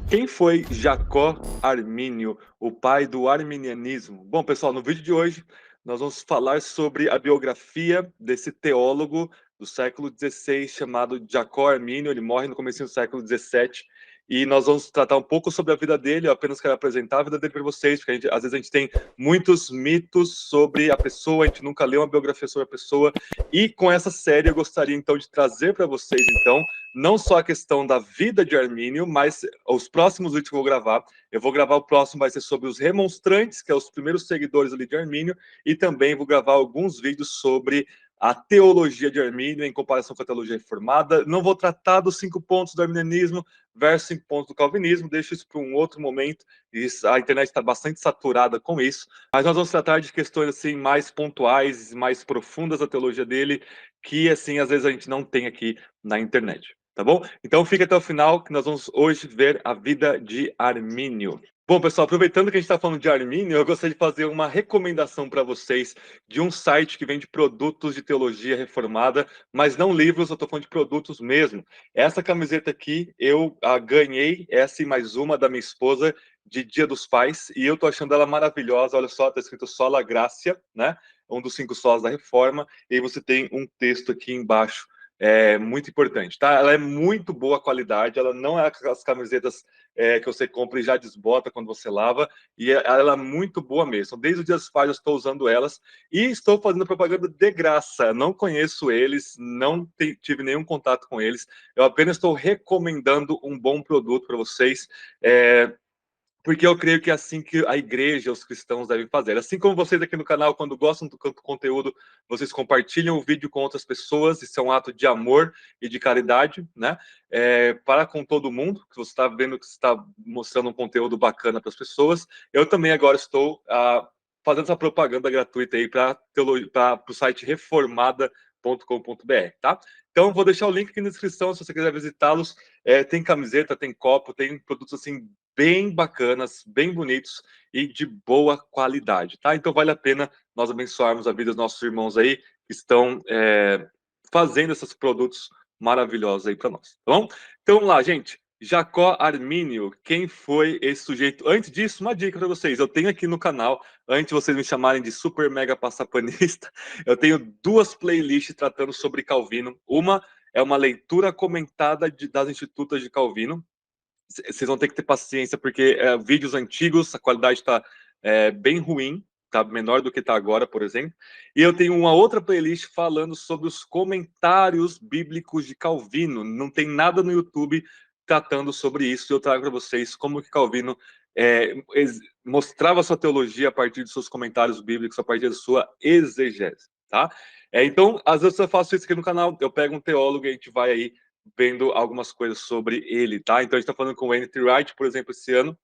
Quem foi Jacó Armínio, o pai do arminianismo? Bom, pessoal, no vídeo de hoje nós vamos falar sobre a biografia desse teólogo do século XVI chamado Jacó Armínio. Ele morre no começo do século XVII e nós vamos tratar um pouco sobre a vida dele. Eu apenas quero apresentar a vida dele para vocês, porque às vezes a gente tem muitos mitos sobre a pessoa, a gente nunca leu uma biografia sobre a pessoa. E com essa série eu gostaria então de trazer para vocês então não só a questão da vida de Armínio, mas os próximos vídeos que eu vou gravar o próximo, vai ser sobre os remonstrantes, que são os primeiros seguidores ali de Armínio, e também vou gravar alguns vídeos sobre a teologia de Armínio em comparação com a teologia reformada. Não vou tratar dos 5 pontos do arminianismo versus 5 pontos do calvinismo, deixo isso para um outro momento, a internet está bastante saturada com isso, mas nós vamos tratar de questões assim mais pontuais, mais profundas da teologia dele, que assim às vezes a gente não tem aqui na internet. Tá bom? Então fica até o final que nós vamos hoje ver a vida de Armínio. Bom, pessoal, aproveitando que a gente está falando de Armínio, eu gostaria de fazer uma recomendação para vocês de um site que vende produtos de teologia reformada, mas não livros, eu estou falando de produtos mesmo. Essa camiseta aqui, eu ganhei, essa e mais uma da minha esposa, de Dia dos Pais, e eu estou achando ela maravilhosa. Olha só, está escrito Sola Gracia, né? Um dos 5 solas da Reforma, e aí você tem um texto aqui embaixo muito importante, tá? Ela é muito boa qualidade, ela não é aquelas camisetas que você compra e já desbota quando você lava, e ela é muito boa mesmo. Desde o dia dos pais eu estou usando elas e estou fazendo propaganda de graça. Não conheço eles, não tive nenhum contato com eles, eu apenas estou recomendando um bom produto para vocês. Porque eu creio que é assim que a igreja, os cristãos devem fazer. Assim como vocês aqui no canal, quando gostam do conteúdo, vocês compartilham o vídeo com outras pessoas, isso é um ato de amor e de caridade, né? Para com todo mundo, que você está vendo que você está mostrando um conteúdo bacana para as pessoas. Eu também agora estou fazendo essa propaganda gratuita aí para o site reformada.com.br, tá? Então, vou deixar o link aqui na descrição, se você quiser visitá-los. Tem camiseta, tem copo, tem produtos assim bem bacanas, bem bonitos e de boa qualidade, tá? Então vale a pena nós abençoarmos a vida dos nossos irmãos aí que estão fazendo esses produtos maravilhosos aí para nós, tá bom? Então vamos lá, gente. Jacó Armínio, quem foi esse sujeito? Antes disso, uma dica para vocês. Eu tenho aqui no canal, antes de vocês me chamarem de super mega passapanista, eu tenho 2 playlists tratando sobre Calvino. Uma é uma leitura comentada das Institutas de Calvino. Vocês vão ter que ter paciência, porque vídeos antigos, a qualidade está bem ruim, tá menor do que está agora, por exemplo. E eu tenho uma outra playlist falando sobre os comentários bíblicos de Calvino. Não tem nada no YouTube tratando sobre isso. Eu trago para vocês como que Calvino mostrava sua teologia a partir de seus comentários bíblicos, a partir da sua exegese, tá? Então, às vezes eu faço isso aqui no canal, eu pego um teólogo e a gente vai aí vendo algumas coisas sobre ele, tá? Então a gente está falando com o N.T. Wright, por exemplo, esse ano,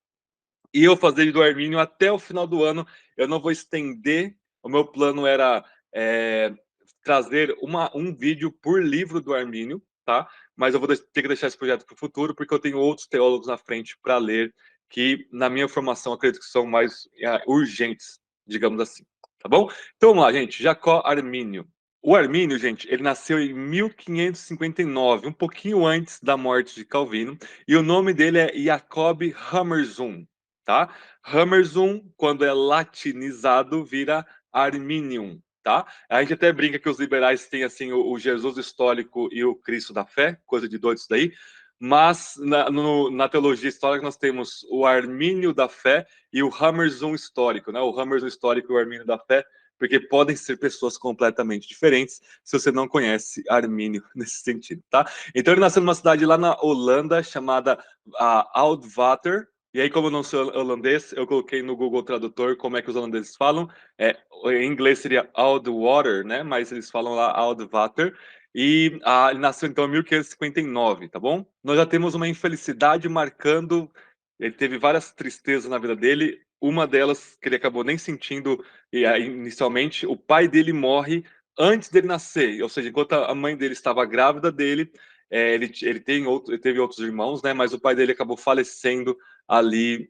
e eu fazer do Armínio até o final do ano. Eu não vou estender, o meu plano era trazer um vídeo por livro do Armínio, tá? Mas eu vou ter que deixar esse projeto para o futuro, porque eu tenho outros teólogos na frente para ler, que na minha formação acredito que são mais urgentes, digamos assim, tá bom? Então vamos lá, gente. Jacó Armínio. O Armínio, gente, ele nasceu em 1559, um pouquinho antes da morte de Calvino, e o nome dele é Jacob Hammersum, tá? Hammersum, quando é latinizado, vira Arminium, tá? A gente até brinca que os liberais têm assim o Jesus histórico e o Cristo da fé, coisa de doido isso daí, mas na teologia histórica nós temos o Armínio da fé e o Hammersum histórico, né? O Hammersum histórico e o Armínio da fé, porque podem ser pessoas completamente diferentes se você não conhece Armínio nesse sentido, tá? Então ele nasceu numa cidade lá na Holanda chamada Oudwater. E aí, como eu não sou holandês, eu coloquei no Google Tradutor como é que os holandeses falam. Em inglês seria Oudwater, né? Mas eles falam lá Oudwater. E ele nasceu então em 1559, tá bom? Nós já temos uma infelicidade marcando. Ele teve várias tristezas na vida dele. Uma delas que ele acabou nem sentindo inicialmente. O pai dele morre antes dele nascer, ou seja, enquanto a mãe dele estava grávida dele, ele teve outros irmãos, né? Mas o pai dele acabou falecendo ali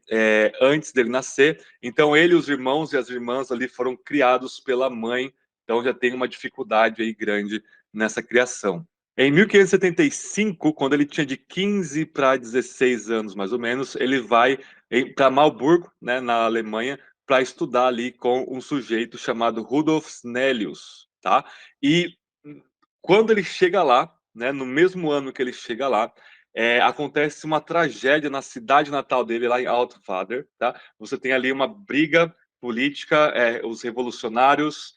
antes dele nascer. Então ele, os irmãos e as irmãs ali foram criados pela mãe. Então já tem uma dificuldade aí grande nessa criação. Em 1575, quando ele tinha de 15 para 16 anos, mais ou menos, ele vai para Marburgo, né, na Alemanha, para estudar ali com um sujeito chamado Rudolf Snellius, tá? E quando ele chega lá, né, no mesmo ano que ele chega lá, acontece uma tragédia na cidade natal dele, lá em Altvater, tá? Você tem ali uma briga política, os revolucionários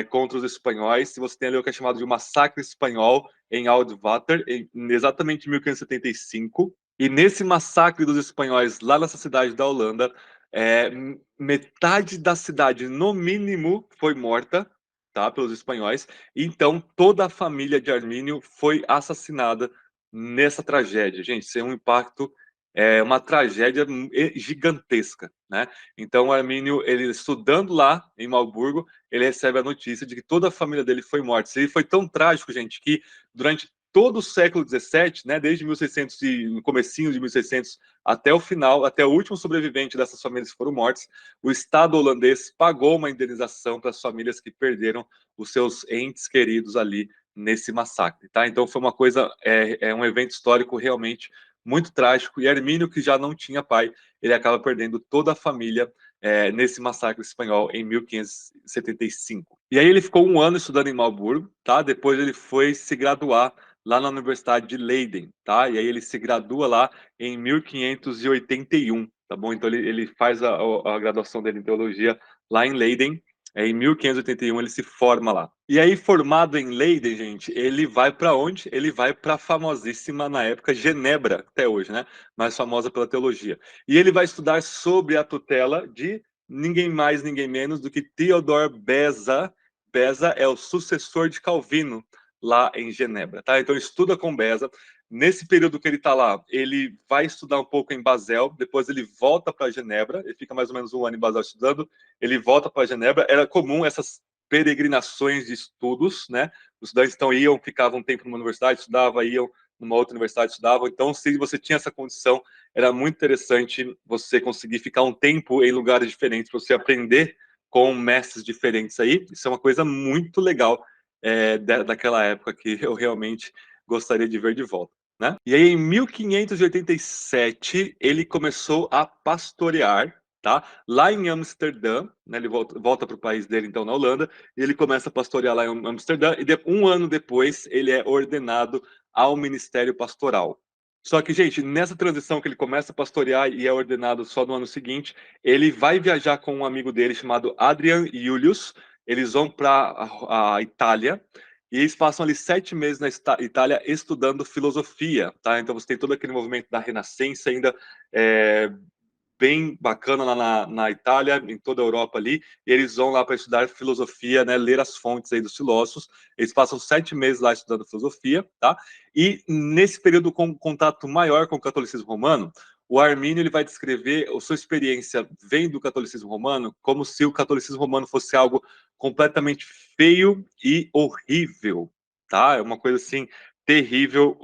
contra os espanhóis, e você tem ali o que é chamado de massacre espanhol em Altvater, exatamente em 1575. E nesse massacre dos espanhóis lá nessa cidade da Holanda, é, metade da cidade, no mínimo, foi morta, tá, pelos espanhóis. Então, toda a família de Armínio foi assassinada nessa tragédia. Gente, isso é um impacto, uma tragédia gigantesca, né? Então, o Armínio, ele estudando lá em Marburgo, ele recebe a notícia de que toda a família dele foi morta. Isso foi tão trágico, gente, que durante todo o século XVII, né, desde 1600 e no comecinho de 1600 até o final, até o último sobrevivente dessas famílias que foram mortas, o Estado holandês pagou uma indenização para as famílias que perderam os seus entes queridos ali nesse massacre, tá? Então foi uma coisa, um evento histórico realmente muito trágico. E Hermínio, que já não tinha pai, ele acaba perdendo toda a família nesse massacre espanhol em 1575. E aí ele ficou um ano estudando em Marburgo, tá? Depois ele foi se graduar lá na Universidade de Leiden, tá? E aí ele se gradua lá em 1581, tá bom? Então ele faz a graduação dele em teologia lá em Leiden. Em 1581 ele se forma lá. E aí, formado em Leiden, gente, ele vai para onde? Ele vai para a famosíssima, na época, Genebra, até hoje, né? Mais famosa pela teologia. E ele vai estudar sobre a tutela de ninguém mais, ninguém menos do que Theodor Beza. Beza é o sucessor de Calvino lá em Genebra, tá? Então estuda com Beza. Nesse período que ele está lá, ele vai estudar um pouco em Basel, depois ele volta para Genebra, ele fica mais ou menos um ano em Basel estudando, ele volta para Genebra. Era comum essas peregrinações de estudos, né? Os estudantes então iam, ficavam um tempo numa universidade, estudavam, iam numa outra universidade, estudavam. Então, se você tinha essa condição, era muito interessante você conseguir ficar um tempo em lugares diferentes, para você aprender com mestres diferentes aí. Isso é uma coisa muito legal daquela época que eu realmente gostaria de ver de volta. Né? E aí, em 1587, ele começou a pastorear, tá? Lá em Amsterdã, né? Ele volta para o país dele, então, na Holanda, e ele começa a pastorear lá em Amsterdã, e um ano depois ele é ordenado ao ministério pastoral. Só que, gente, nessa transição que ele começa a pastorear e é ordenado só no ano seguinte, ele vai viajar com um amigo dele chamado Adrian Julius. Eles vão para a Itália, e eles passam ali 7 meses na Itália estudando filosofia, tá? Então você tem todo aquele movimento da Renascença ainda bem bacana lá na Itália, em toda a Europa ali, e eles vão lá para estudar filosofia, né, ler as fontes aí dos filósofos. Eles passam 7 meses lá estudando filosofia, tá? E nesse período com contato maior com o catolicismo romano, o Armínio ele vai descrever a sua experiência vendo o catolicismo romano como se o catolicismo romano fosse algo completamente feio e horrível, tá? É uma coisa assim terrível,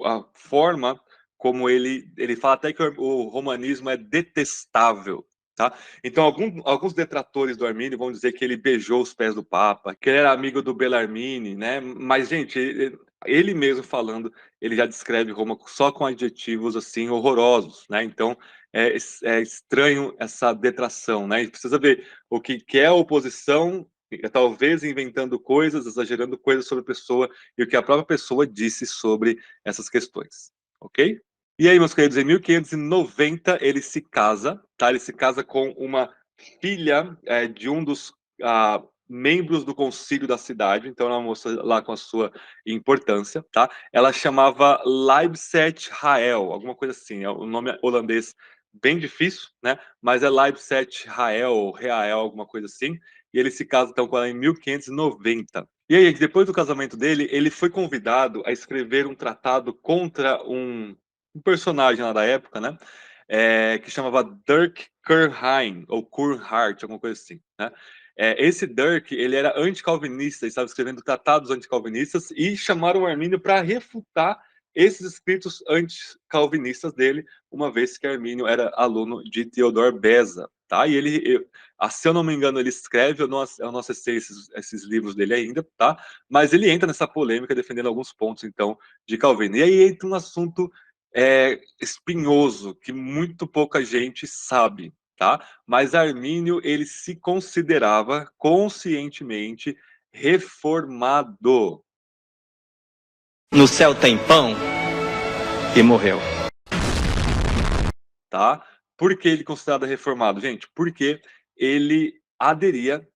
a forma como ele fala até que o romanismo é detestável, tá? Então, alguns detratores do Armínio vão dizer que ele beijou os pés do Papa, que ele era amigo do Bellarmine, né? Mas, gente, ele mesmo falando, ele já descreve Roma só com adjetivos, assim, horrorosos, né? Então, é estranho essa detração, né? A gente precisa ver o que é a oposição, talvez inventando coisas, exagerando coisas sobre a pessoa, e o que a própria pessoa disse sobre essas questões, ok? E aí, meus queridos, em 1590 ele se casa, tá? Ele se casa com uma filha de um dos membros do concílio da cidade, então é uma moça lá com a sua importância, tá? Ela chamava Leibset Rael, alguma coisa assim, é um nome holandês bem difícil, né? Mas é Leibset Rael, Real, alguma coisa assim. E ele se casa então com ela em 1590. E aí, depois do casamento dele, ele foi convidado a escrever um tratado contra um personagem lá da época, né? Que chamava Dirk Kernheim, ou Kurnhart, alguma coisa assim, né? Esse Dirk, ele era anticalvinista, estava escrevendo tratados anticalvinistas e chamaram o Armínio para refutar esses escritos anticalvinistas dele, uma vez que Armínio era aluno de Theodor Beza. tá? E se eu não me engano, ele escreve, eu não acessei esses livros dele ainda, tá? Mas ele entra nessa polêmica defendendo alguns pontos, então, de Calvino. E aí entra um assunto espinhoso, que muito pouca gente sabe, tá? Mas Armínio, ele se considerava conscientemente reformado. No céu tem pão e morreu. Tá? Por que ele é considerado reformado, gente? Porque ele aderia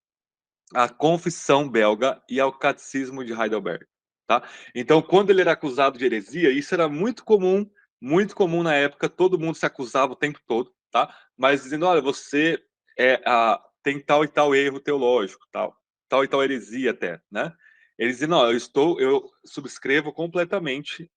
à Confissão Belga e ao Catecismo de Heidelberg, tá? Então, quando ele era acusado de heresia, isso era muito comum na época, todo mundo se acusava o tempo todo, tá? Mas dizendo, olha, você tem tal e tal erro teológico, tal e tal heresia até, né? Eles dizem, não, eu subscrevo completamente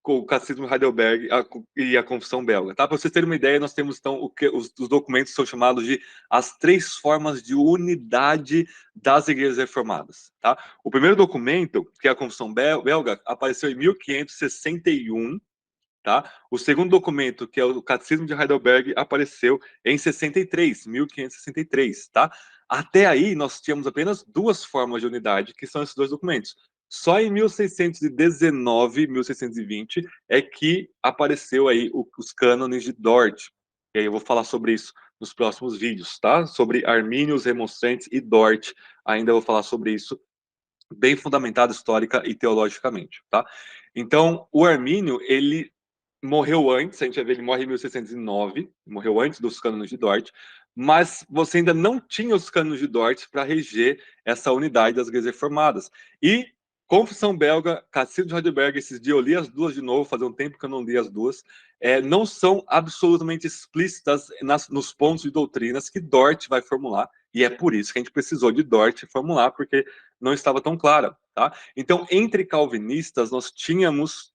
com o Catecismo de Heidelberg e a Confissão Belga. Tá? Para vocês terem uma ideia, nós temos então os documentos são chamados de as 3 formas de unidade das igrejas reformadas. Tá? O primeiro documento, que é a Confissão Belga, apareceu em 1561. Tá? O segundo documento, que é o Catecismo de Heidelberg, apareceu em 1563. Tá? Até aí, nós tínhamos apenas 2 formas de unidade, que são esses 2 documentos. Só em 1619, 1620, é que apareceu aí os cânones de Dort. E aí eu vou falar sobre isso nos próximos vídeos, tá? Sobre Armínio, os Remonstrantes e Dort. Ainda vou falar sobre isso, bem fundamentado histórica e teologicamente, tá? Então, o Armínio, ele morreu antes, a gente vai ver, ele morre em 1609, morreu antes dos cânones de Dort, mas você ainda não tinha os cânones de Dort para reger essa unidade das igrejas reformadas. E Confissão Belga, Catecismo de Heidelberg, esses dias eu li as duas de novo, fazia um tempo que eu não li as duas, não são absolutamente explícitas nos pontos de doutrinas que Dort vai formular, e é por isso que a gente precisou de Dort formular, porque não estava tão clara, tá? Então, entre calvinistas, nós tínhamos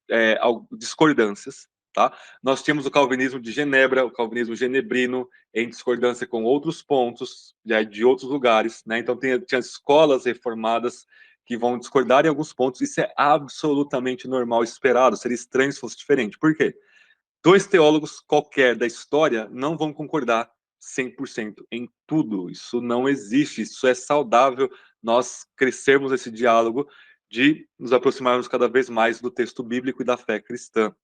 discordâncias, tá? Nós tínhamos o calvinismo de Genebra, o calvinismo genebrino, em discordância com outros pontos de outros lugares, né? Então, tinha escolas reformadas que vão discordar em alguns pontos. Isso é absolutamente normal, esperado. Seria estranho se fosse diferente. Por quê? 2 teólogos qualquer da história não vão concordar 100% em tudo. Isso não existe. Isso é saudável nós crescermos esse diálogo de nos aproximarmos cada vez mais do texto bíblico e da fé cristã.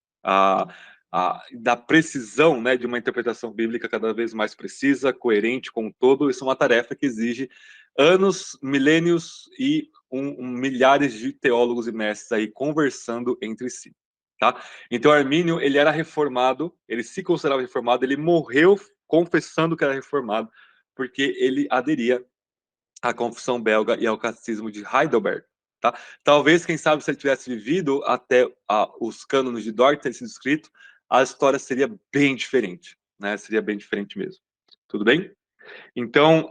Da precisão, né, de uma interpretação bíblica cada vez mais precisa, coerente com o todo. Isso é uma tarefa que exige anos, milênios e milhares de teólogos e mestres aí conversando entre si. Tá? Então, Armínio, ele era reformado, ele se considerava reformado, ele morreu confessando que era reformado, porque ele aderia à Confissão Belga e ao Catecismo de Heidelberg. Tá? Talvez, quem sabe, se ele tivesse vivido até os cânones de Dort terem sido escritos, a história seria bem diferente, né? Seria bem diferente mesmo. Tudo bem? Então,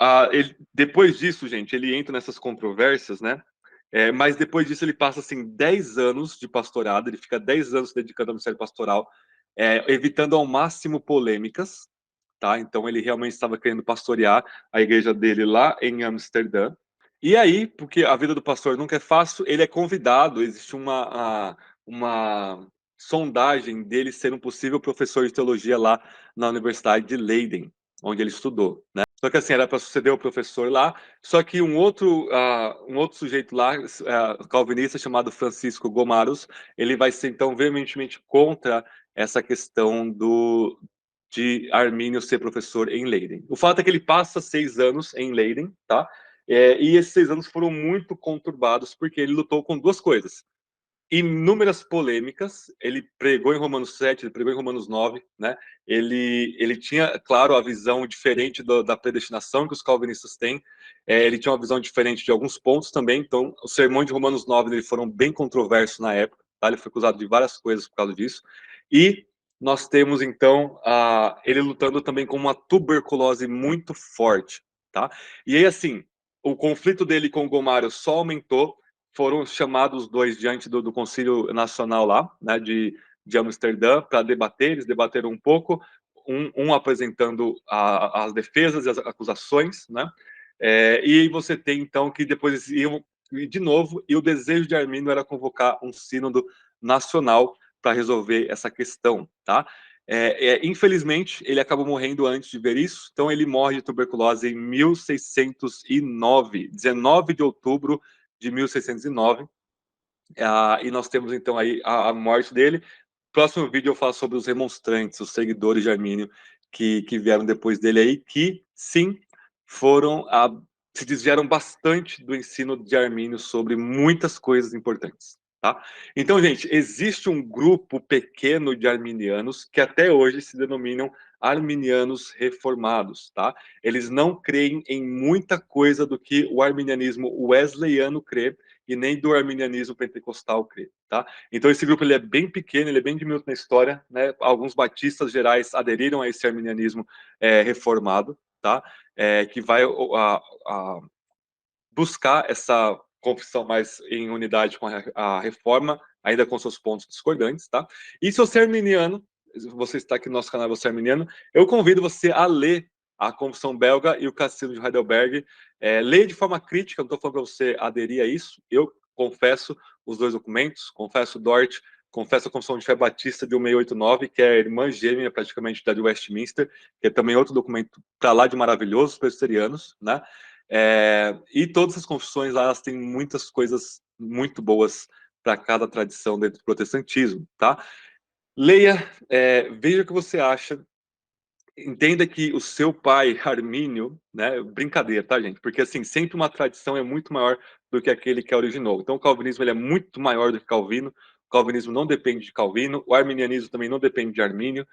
depois disso, gente, ele entra nessas controvérsias, né? Mas depois disso ele passa assim 10 anos de pastorado, ele fica 10 anos se dedicando ao ministério pastoral, evitando ao máximo polêmicas, tá? Então ele realmente estava querendo pastorear a igreja dele lá em Amsterdã. E aí, porque a vida do pastor nunca é fácil, ele é convidado, existe uma sondagem dele ser um possível professor de teologia lá na Universidade de Leiden, onde ele estudou, né? Só que assim, era para suceder o professor lá, só que um outro sujeito lá, calvinista, chamado Francisco Gomarus, ele vai ser então veementemente contra essa questão de Armínio ser professor em Leiden. O fato é que ele passa 6 anos em Leiden, tá? E esses 6 anos foram muito conturbados, porque ele lutou com 2 coisas: inúmeras polêmicas, ele pregou em Romanos 7, ele pregou em Romanos 9, né? Ele tinha, claro, a visão diferente da predestinação que os calvinistas têm, ele tinha uma visão diferente de alguns pontos também, então os sermões de Romanos 9 dele foram bem controversos na época, tá? Ele foi acusado de várias coisas por causa disso, e nós temos, então, ele lutando também com uma tuberculose muito forte, tá? E aí, assim, o conflito dele com o Gomário só aumentou, foram chamados os dois diante do Concílio Nacional lá, né, de Amsterdã, para debater. Eles debateram um pouco, um apresentando as defesas e as acusações, né? E você tem, então, que depois iam de novo, e o desejo de Armínio era convocar um sínodo nacional para resolver essa questão, tá? Infelizmente, ele acabou morrendo antes de ver isso, então ele morre de tuberculose em 1609, 19 de outubro de 1609, e nós temos então aí a morte dele. Próximo vídeo eu falo sobre os remonstrantes, os seguidores de Armínio que vieram depois dele aí, que sim, se desviaram bastante do ensino de Armínio sobre muitas coisas importantes. Tá? Então, gente, existe um grupo pequeno de arminianos que até hoje se denominam arminianos reformados. Tá? Eles não creem em muita coisa do que o arminianismo wesleyano crê e nem do arminianismo pentecostal crê. Tá? Então, esse grupo ele é bem pequeno, ele é bem diminuto na história. Né? Alguns batistas gerais aderiram a esse arminianismo reformado, tá? Que vai buscar essa confissão mais em unidade com a reforma, ainda com seus pontos discordantes, tá? E se você é arminiano, você está aqui no nosso canal, você é arminiano, eu convido você a ler a Confissão Belga e o Cassino de Heidelberg. Leia de forma crítica, não estou falando para você aderir a isso, eu confesso os dois documentos, confesso o Dort, confesso a Confissão de Fé Batista de 1689, que é a irmã gêmea praticamente da de Westminster, que é também outro documento para lá de maravilhoso, presbiterianos, né? E todas as confissões lá, elas têm muitas coisas muito boas para cada tradição dentro do protestantismo, tá? Leia, veja o que você acha, entenda que o seu pai, Armínio, né, brincadeira, tá, gente? Porque, assim, sempre uma tradição é muito maior do que aquele que a originou. Então, o calvinismo ele é muito maior do que Calvino, o calvinismo não depende de Calvino, o arminianismo também não depende de Armínio,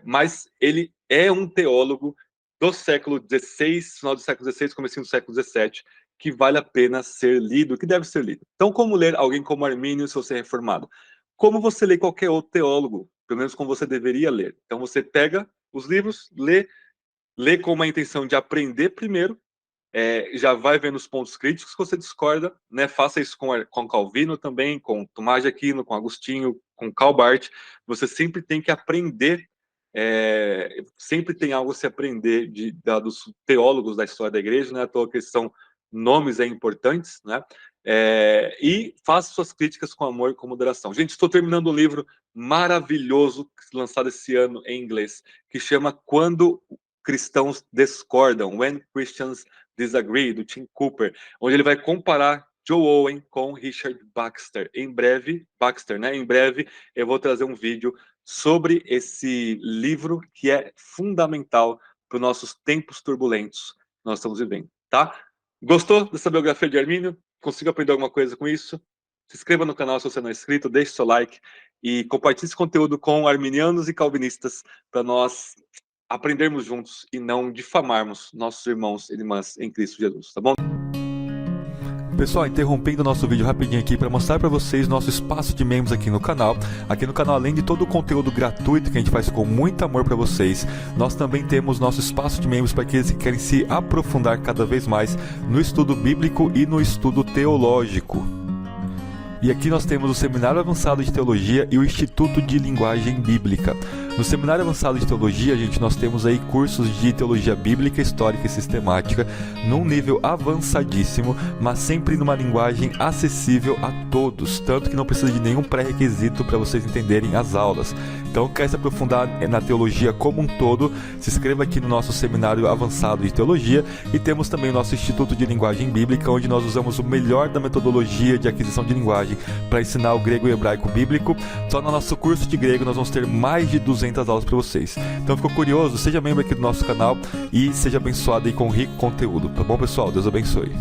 mas ele é um teólogo do século XVI, final do século XVI, comecinho do século XVII, que vale a pena ser lido, que deve ser lido. Então, como ler alguém como Armínio se você é reformado? Como você lê qualquer outro teólogo, pelo menos como você deveria ler. Então, você pega os livros, lê com uma intenção de aprender primeiro, já vai vendo os pontos críticos que você discorda, né? Faça isso com Calvino também, com Tomás de Aquino, com Agostinho, com Calbart. Você sempre tem que aprender, sempre tem algo a se aprender dos teólogos da história da igreja, né? À toa que são nomes importantes, né? E faça suas críticas com amor e com moderação. Gente, estou terminando um livro maravilhoso lançado esse ano em inglês, que chama Quando Cristãos Discordam, When Christians Disagree, do Tim Cooper, onde ele vai comparar Joe Owen com Richard Baxter. Em breve, Baxter, né? Em breve eu vou trazer um vídeo sobre esse livro que é fundamental para os nossos tempos turbulentos que nós estamos vivendo, tá? Gostou dessa biografia de Armínio? Conseguiu aprender alguma coisa com isso? Se inscreva no canal se você não é inscrito, deixe seu like e compartilhe esse conteúdo com arminianos e calvinistas para nós aprendermos juntos e não difamarmos nossos irmãos e irmãs em Cristo Jesus, tá bom? Pessoal, interrompendo o nosso vídeo rapidinho aqui para mostrar para vocês nosso espaço de membros aqui no canal. Aqui no canal, além de todo o conteúdo gratuito que a gente faz com muito amor para vocês, nós também temos nosso espaço de membros para aqueles que querem se aprofundar cada vez mais no estudo bíblico e no estudo teológico. E aqui nós temos o Seminário Avançado de Teologia e o Instituto de Linguagem Bíblica. No Seminário Avançado de Teologia, nós temos aí cursos de teologia bíblica, histórica e sistemática, num nível avançadíssimo, mas sempre numa linguagem acessível a todos, tanto que não precisa de nenhum pré-requisito para vocês entenderem as aulas. Então, quer se aprofundar na teologia como um todo, se inscreva aqui no nosso Seminário Avançado de Teologia, e temos também o nosso Instituto de Linguagem Bíblica, onde nós usamos o melhor da metodologia de aquisição de linguagem para ensinar o grego e o hebraico bíblico. Só no nosso curso de grego nós vamos ter mais de 200 aulas para vocês. Então, ficou curioso? Seja membro aqui do nosso canal e seja abençoado aí com rico conteúdo, tá bom, pessoal? Deus abençoe.